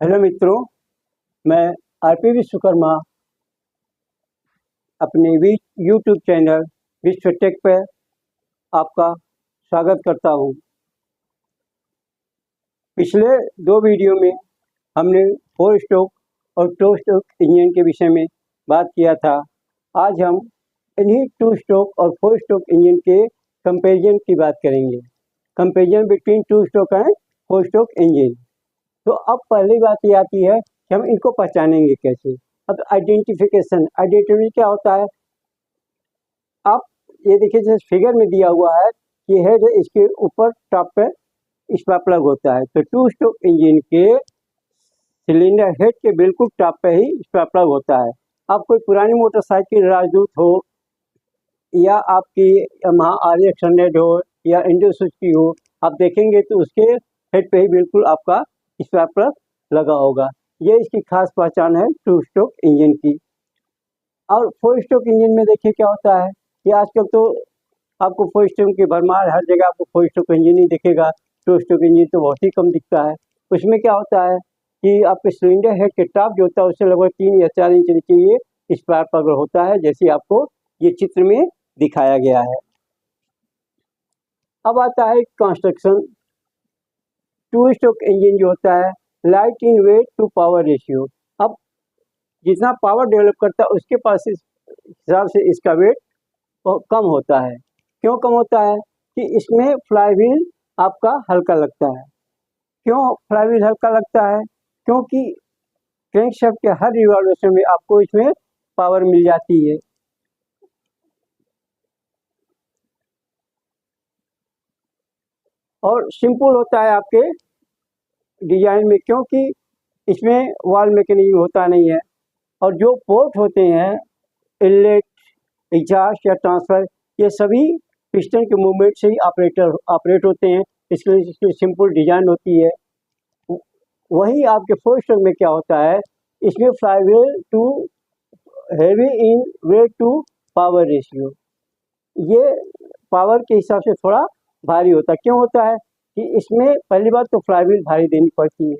Hello मित्रों, मैं RP Vishwakarma अपने यूट्यूब चैनल विश्व टेक पर आपका स्वागत करता हूं। पिछले दो वीडियो में हमने 4 स्ट्रोक और 2 स्ट्रोक इंजन के विषय में बात किया था। आज हम इन्हीं 2 स्ट्रोक और 4 स्ट्रोक इंजन के कंपैरिजन की बात करेंगे। Comparison between 2 stroke and 4 stroke engine. तो अब पहली बात ये आती है कि हम इनको पहचानेंगे कैसे। अब आइडेंटिफिकेशन क्या होता है? आप ये देखिए, जैसे फिगर में दिया हुआ है कि हेड इसके ऊपर टॉप पे स्पार्क प्लग होता है। तो 2 स्ट्रोक इंजन के सिलेंडर हेड के बिल्कुल टॉप पे ही स्पार्क प्लग होता है। आप कोई पुरानी मोटरसाइकिल राजदूत हो या आपकी यामाहा RX 100 हो या इंडो सुजुकी हो, आप देखेंगे तो उसके हेड पे ही बिल्कुल आपका स्पार्क प्लग लगा होगा। ये इसकी खास पहचान है 2 स्ट्रोक इंजन की। और 4 स्ट्रोक इंजन में देखिए क्या होता है कि आजकल तो आपको 4 स्ट्रोक की भरमार, हर जगह आपको 4 स्ट्रोक इंजन ही दिखेगा। 2 स्ट्रोक इंजन तो बहुत ही कम दिखता है। उसमें क्या होता है कि आपके सिलेंडर हेड के टॉप जो होता है उससे लगभग 3 या 4 इंच नीचे ये स्पार्क प्लग होता है, जैसे आपको ये चित्र में दिखाया गया है। अब आता है कंस्ट्रक्शन। 2 स्ट्रोक इंजन जो होता है light in weight to power ratio. अब जितना पावर डेवलप करता है उसके पास इस हिसाब से इसका वेट कम होता है। क्यों कम होता है? कि इसमें फ्लाईव्हील आपका हल्का लगता है। क्यों फ्लाईव्हील हल्का लगता है? क्योंकि क्रैंकशाफ्ट के हर रिवॉल्यूशन में आपको इसमें पावर मिल जाती है। और सिंपल होता है आपके डिजाइन में, क्योंकि इसमें वॉल मैकेनिज्म होता नहीं है। और जो पोर्ट होते हैं, इनलेट, एग्जॉस्ट या ट्रांसफर, ये सभी पिस्टन के मूवमेंट से ही ऑपरेट होते हैं। इसलिए इसकी सिंपल डिजाइन होती है। वही आपके 4 स्ट्रोक में क्या होता है, इसमें flywheel too heavy in weight to power ratio, ये पावर के हिसाब से थोड़ा भारी होता है। क्यों होता है? कि इसमें पहली बात तो फ्लाईव्हील भारी देनी पड़ती है।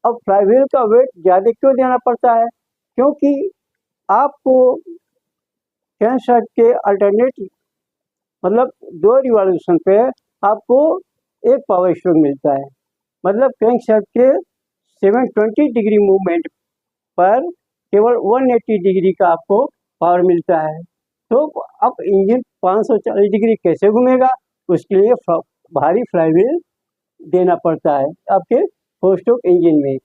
अब फ्लाईव्हील का वेट ज़्यादा क्यों देना पड़ता है? क्योंकि आपको क्रैंकशाफ्ट के अल्टरनेट मतलब 2 रिवॉल्यूशन पे आपको एक पावर स्ट्रोक मिलता है। मतलब क्रैंकशाफ्ट के 720 डिग्री मूवमेंट पर केवल 180 डिग्री का आपको पावर मिलता है। तो अब इंजन 540 डिग्री कैसे घूमेगा? उसके लिए भारी फ्लाईव्हील देना पड़ता है आपके 4 स्ट्रोक इंजन में।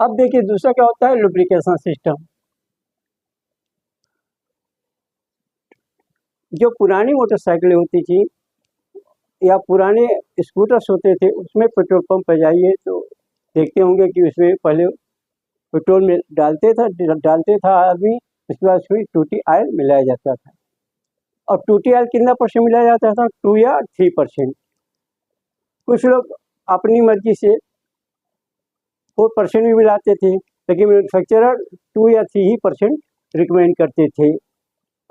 अब देखिए दूसरा क्या होता है, लुब्रिकेशन सिस्टम। जो पुरानी मोटरसाइकिलें होती थी या पुराने स्कूटर्स होते थे, उसमें पेट्रोल पंप पर जाइए तो देखते होंगे कि उसमें पहले पेट्रोल में डालते था आदमी, उसके बाद उसमें टूटी ऑयल मिलाया जाता था। और टूटी ऑयल कितना परसेंट मिलाया जाता था? 2 या 3%। कुछ लोग अपनी मर्जी से 4% भी मिलाते थे, लेकिन मैन्युफैक्चरर 2 या 3 ही परसेंट रिकमेंड करते थे।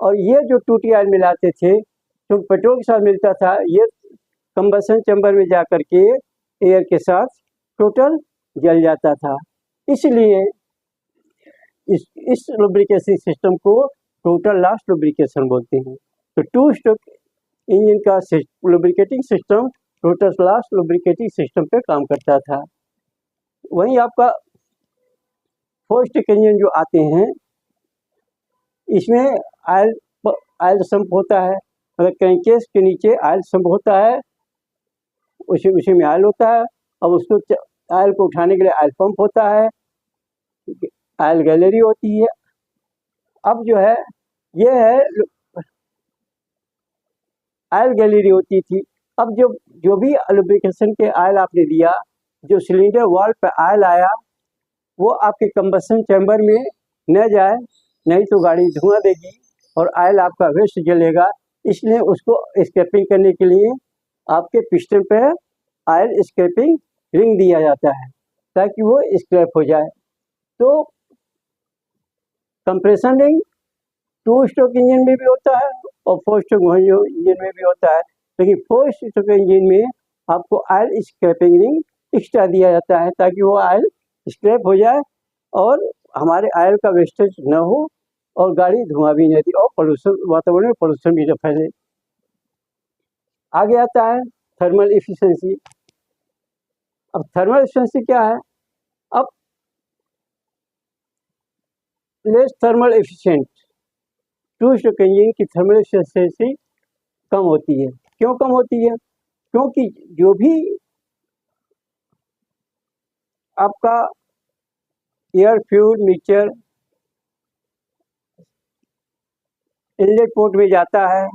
और ये जो टूटी ऑयल मिलाते थे जो पेट्रोल के साथ मिलता था, ये कंबशन चैम्बर में जा कर के एयर के साथ टोटल जल जाता था। इसलिए इस लुब्रिकेशन सिस्टम को टोटल लॉस लुब्रिकेशन बोलते हैं। तो 2 स्ट्रोक इंजन का lubricating system total loss lubricating system पे काम करता था। वहीं आपका 4 स्ट्रोक इंजन जो आते हैं, इसमें ऑयल सम्प होता है। मतलब क्रैंकेस के नीचे ऑयल सम्प होता है, उसी में ऑयल होता है। अब उसको ऑयल को उठाने के लिए ऑयल पंप होता है, ऑयल गैलरी होती है। अब जो है ये है ऑयल गैलरी होती थी। अब जो भी लुब्रिकेशन के ऑयल आपने दिया, जो सिलेंडर वॉल पे ऑयल आया वो आपके कंबशन चैम्बर में न जाए, नहीं तो गाड़ी धुआं देगी और ऑयल आपका वेस्ट जलेगा। इसलिए उसको स्क्रैपिंग करने के लिए आपके पिस्टन पे ऑयल स्क्रैपिंग रिंग दिया जाता है ताकि वो स्क्रैप हो जाए। तो कंप्रेशन रिंग 2 स्ट्रोक इंजन में भी होता है और 4 स्ट्रोक इंजन में भी होता है। लेकिन 4 स्ट्रोक इंजन में आपको ऑयल स्क्रैपिंग रिंग एक्स्ट्रा दिया जाता है ताकि वो ऑयल स्क्रैप हो जाए और हमारे ऑयल का वेस्टेज न हो और गाड़ी धुआं भी नहीं दी और पोल्यूशन, वातावरण में पोल्यूशन भी न फैले। आगे आता है थर्मल एफिशिएंसी। अब थर्मल एफिशिएंसी क्या है? अब less thermal efficient 2 stroke engine की थर्मल एफिशिएंसी कम होती है। क्यों कम होती है? क्योंकि जो भी आपका air fuel mixture inlet port में जाता है,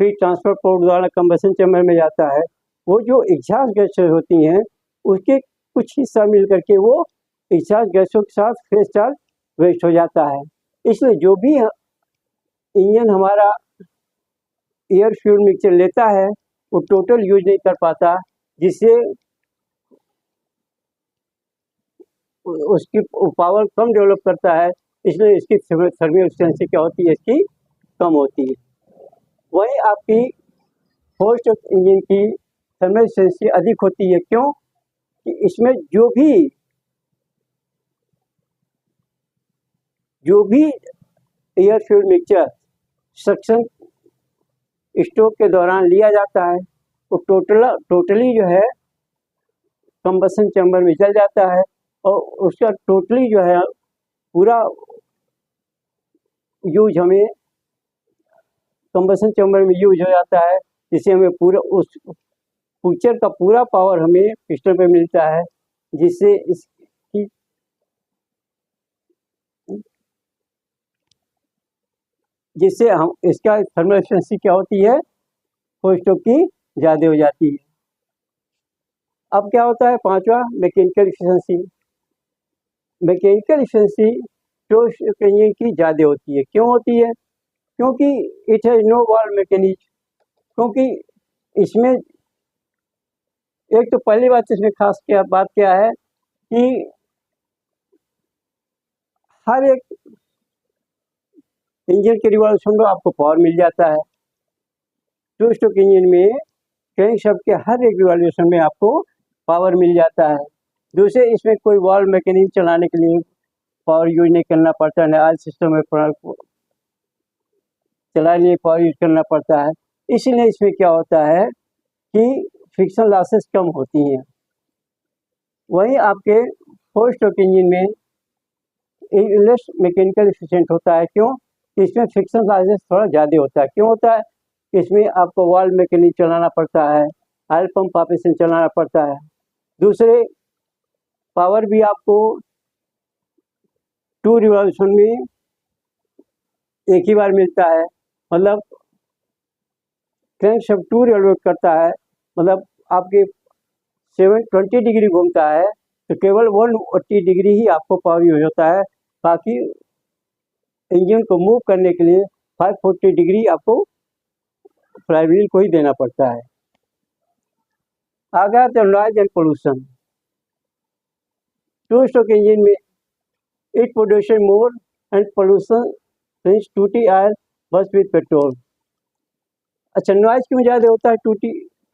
फिर ट्रांसफर पोर्ट द्वारा कंबशन चैम्बर में जाता है, वो जो एग्जॉस्ट गैसें होती हैं उसके कुछ हिस्सा मिल करके वो एग्जॉस्ट गैसों के साथ फ्रेश चार्ज वेस्ट हो जाता है। इसलिए जो भी इंजन हमारा एयर फ्यूल मिक्सचर लेता है वो टोटल यूज नहीं कर पाता, जिससे उसकी पावर कम डेवलप करता है, इसलिए इसकी थर्मल एफिशिएंसी क्या होती है, इसकी कम होती है। वहीं आपकी 4 स्ट्रोक इंजन की थर्मल एफिशिएंसी अधिक होती है। क्यों? कि इसमें जो भी air fuel mixture suction stroke के दौरान लिया जाता है वो टोटली जो है कंबशन चैम्बर में चल जाता है और उसका टोटली जो है पूरा यूज हमें कंबशन चैम्बर में यूज हो जाता है, जिससे हमें पूरा उस फ्यूचर का पूरा पावर हमें पिस्टन पे मिलता है, जिससे हम इसका थर्मल एफिशिएंसी क्या होती है, 4 स्ट्रोक की ज़्यादा हो जाती है। अब क्या होता है पांचवा, mechanical efficiency. Mechanical efficiency 2 stroke engine की ज़्यादा होती है। क्यों होती है? क्योंकि it has no valve mechanism. क्योंकि इसमें एक तो पहली बात इसमें खास बात क्या है कि हर एक इंजन के रिवॉल्यूशन में आपको पावर मिल जाता है। 2 स्ट्रोक इंजन में क्रैंकशाफ्ट के हर एक रिवॉल्यूशन में आपको पावर मिल जाता है। दूसरे इसमें कोई वॉल्व मैकेनिज्म चलाने के लिए पावर यूज नहीं करना पड़ता, न ऑयल सिस्टम में चलाने के लिए पावर यूज करना पड़ता है। इसीलिए इसमें क्या होता है कि फ्रिक्शन लॉसेस कम होती हैं। वहीं आपके 4 स्ट्रोक इंजन में लेस मैकेनिकल एफिशिएंट होता है। क्यों? इसमें फ्रिक्शन लॉसेस थोड़ा ज़्यादा होता है। क्यों होता है? इसमें आपको वॉल्व मैकेनिज्म चलाना पड़ता है, ऑयल पंप ऑपरेशन चलाना पड़ता है। दूसरे पावर भी आपको 2 रिवॉल्यूशन में एक ही बार मिलता है। मतलब क्रैंकशाफ्ट 2 रिवॉल्व करता है, मतलब आपके 720 डिग्री घूमता है तो केवल 180 डिग्री ही आपको पावर यूज होता है। बाकी इंजन को मूव करने के लिए 540 डिग्री आपको फ्लाईव्हील को ही देना पड़ता है। आगे तो noise and pollution. 2 stroke engine में it produce more and pollution since 2T oil बस विद पेट्रोल। अच्छा, नॉइज क्यों ज़्यादा होता है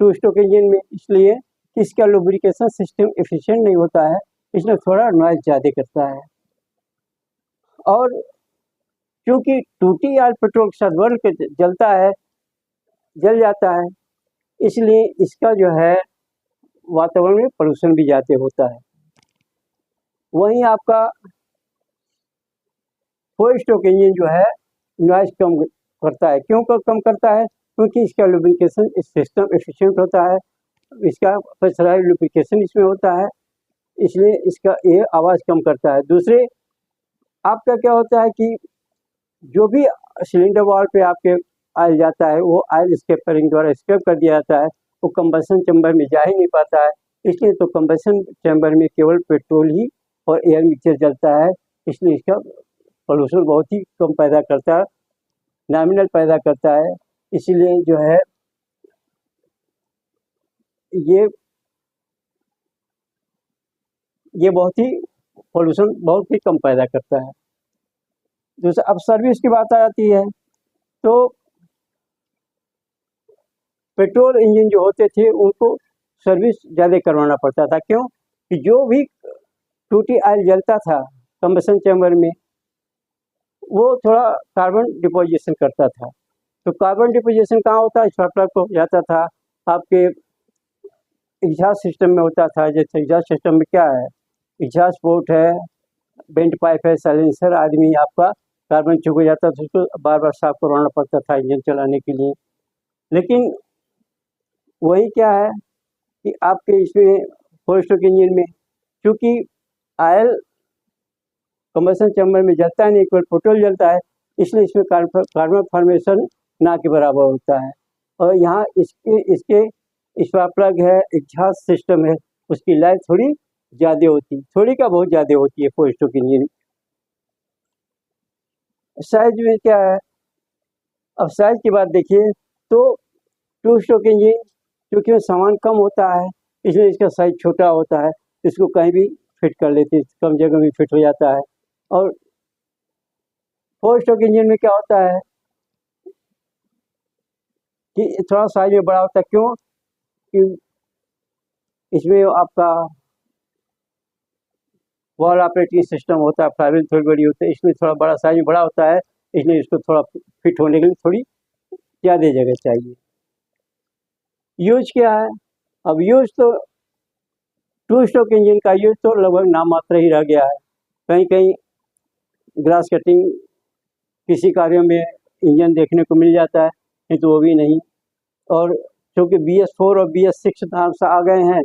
2 स्ट्रोक इंजन में? इसलिए कि इसका लुब्रिकेशन सिस्टम एफिशिएंट नहीं होता है, इसलिए थोड़ा नॉइज ज़्यादा करता है। और क्योंकि 2T आयल पेट्रोल के साथ बढ़ के जल जाता है, इसलिए इसका जो है वातावरण में पोल्यूशन भी ज़्यादा होता है। वहीं आपका 4 स्ट्रोक इंजन जो है नॉइज कम करता है। क्यों कम करता है? क्योंकि इसका लुब्रिकेशन सिस्टम एफिशिएंट होता है, इसका प्रेशराइज लुब्रिकेशन इसमें होता है, इसलिए इसका ये आवाज़ कम करता है। दूसरे आपका क्या होता है कि जो भी सिलेंडर वॉल पे आपके ऑयल जाता है वो ऑयल स्क्रैपिंग द्वारा स्क्रैप कर दिया जाता है, वो कंबशन चैम्बर में जा ही नहीं पाता है। इसलिए तो कंबशन चैम्बर में केवल पेट्रोल ही और एयर मिक्सचर जलता है, इसलिए इसका पोल्यूशन बहुत ही कम पैदा करता है, नॉमिनल पैदा करता है। इसीलिए जो है ये बहुत ही पोल्यूशन बहुत ही कम पैदा करता है। दूसरा अब सर्विस की बात आ जाती है तो पेट्रोल इंजन जो होते थे उनको सर्विस ज़्यादा करवाना पड़ता था। क्यों कि जो भी टूटी ऑयल जलता था कंबशन चैम्बर में वो थोड़ा कार्बन डिपोजिशन करता था। तो कार्बन डिपोजिशन कहाँ होता है, स्पार्क प्लग को जाता था, आपके एग्जॉस्ट सिस्टम में होता था। जैसे एग्जॉस्ट सिस्टम में क्या है, एग्जॉस्ट पोर्ट है, बेंट पाइप है, साइलेंसर आदमी आपका कार्बन चुक जाता था, उसको बार बार साफ करवाना पड़ता था इंजन चलाने के लिए। लेकिन वही क्या है कि आपके इसमें 4 स्ट्रोक इंजन में क्योंकि ऑयल कंबशन चैम्बर में जलता नहीं, केवल पेट्रोल जलता है, इसलिए इसमें कार्बन फॉर्मेशन ना के बराबर होता है। और यहाँ इसके स्पार्क प्लग है, एग्जॉस्ट सिस्टम है, उसकी लाइफ थोड़ी ज़्यादा होती, थोड़ी का बहुत ज़्यादा होती है 4 स्ट्रोक इंजन। साइज में क्या है, अब साइज की बात देखिए तो 2 स्ट्रोक इंजन क्योंकि सामान कम होता है इसलिए इसका साइज छोटा होता है, इसको कहीं भी फिट कर लेते हैं, कम जगह में फिट हो जाता है। और 4 स्ट्रोक इंजन में क्या होता है कि थोड़ा साइज में बड़ा होता है। क्यों कि इसमें आपका वॉल ऑपरेटिंग सिस्टम होता है, फ्लाईव्हील थोड़ी बड़ी होती है, इसमें थोड़ा बड़ा साइज में बड़ा होता है, इसलिए इसको थोड़ा फिट होने के लिए थोड़ी ज़्यादा जगह चाहिए। यूज क्या है, अब यूज तो 2 स्ट्रोक इंजन का यूज तो लगभग नाम मात्र ही रह गया है। कहीं कहीं ग्रास कटिंग किसी कार्यों में इंजन देखने को मिल जाता है, नहीं तो वो भी नहीं। और क्योंकि BS4 और BS6 नाम से आ गए हैं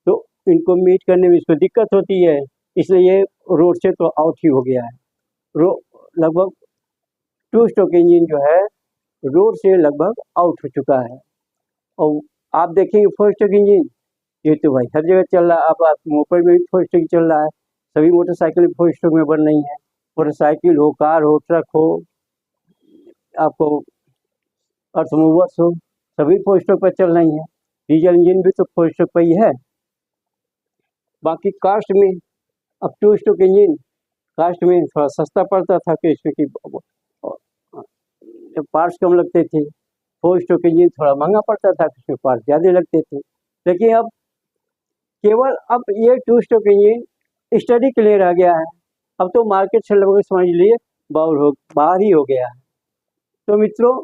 तो इनको मीट करने में इसको दिक्कत होती है, इसलिए ये रोड से तो आउट ही हो गया है। लगभग 2 स्ट्रोक इंजन जो है रोड से लगभग आउट हो चुका है। और आप देखेंगे 4 स्ट्रोक इंजन ये तो भाई हर जगह चल रहा है। अब आप मोपेड में भी 4 स्ट्रोक चल रहा है, सभी मोटरसाइकिल 4 स्ट्रोक में बन रही हैं। मोटरसाइकिल हो, कार हो, ट्रक हो, आपको अर्थ मूवर्स हो, सभी 4 स्ट्रोक पर चल रही हैं। डीजल इंजन भी तो 4 स्ट्रोक पर ही है। बाकी कास्ट में अब 2 स्ट्रोक इंजन कास्ट में थोड़ा सस्ता पड़ता था कि इसमें कि पार्ट्स कम लगते थे। 4 स्ट्रोक इंजन थोड़ा महंगा पड़ता था, इसमें पार्ट्स ज़्यादा लगते थे। लेकिन अब केवल अब ये 2 स्ट्रोक इंजन स्टडी के लिए रह गया है, अब तो मार्केट से लगभग समझ लिए बाहर ही हो गया है। तो मित्रों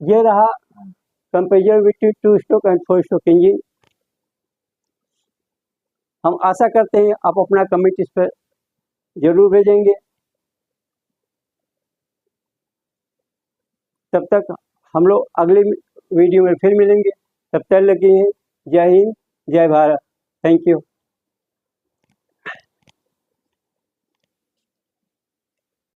ये रहा comparison between 2 stroke and 4 stroke engine. हम आशा करते हैं आप अपना कमेंट इस पर जरूर भेजेंगे। तब तक हम लोग अगले वीडियो में फिर मिलेंगे, तब तक लगे हैं। जय हिंद, जय भारत, थैंक यू।